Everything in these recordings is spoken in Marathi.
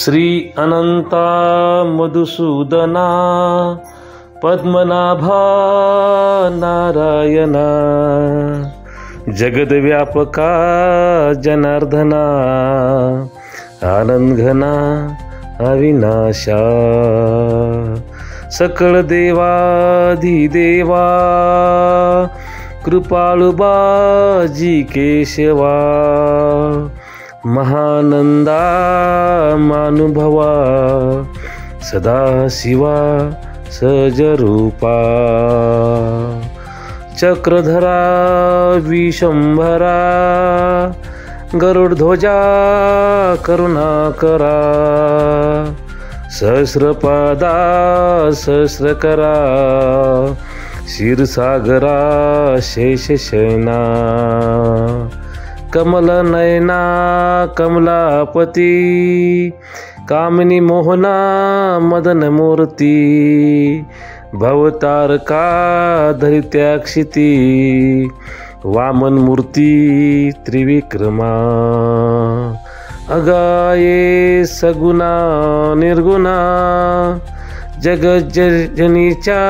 श्री अनंता मधुसूदना पद्मनाभा नारायणा जगद्व्यापका जनार्दना आनंदघना अविनाशा सकळ देवाधिदेवा कृपाळुबाजी केशवा महानंदा मानुभवा सदाशिवा सजरूपा चक्रधरा विशंभरा गरुडध्वजा करुणाकरा सहस्रपादा सहस्रकरा क्षीरसागरा शेषशयना कमलनयना कमलापती कामिनी मोहना मदनमूर्ती भवतारका धरित्याक्षिती वामनमूर्ती त्रिविक्रमा अगाये सगुणा निर्गुणा जगज्जननीच्या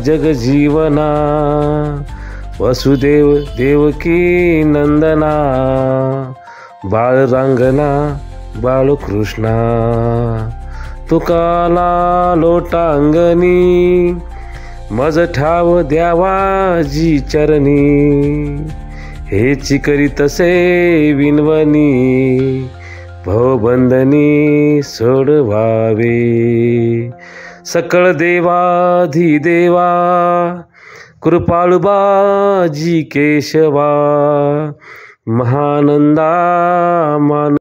जगजीवना वसुदेव देवकी नंदना बाळरांगणा बाळकृष्णा तुकाला लोटांगणी मज ठाव द्यावाजी चरणी हेच करीतसे विनवणी भवबंधनी सोडवावे सकळ देवाधिदेवा कृपाळुबाजी केशवा महानंदा मान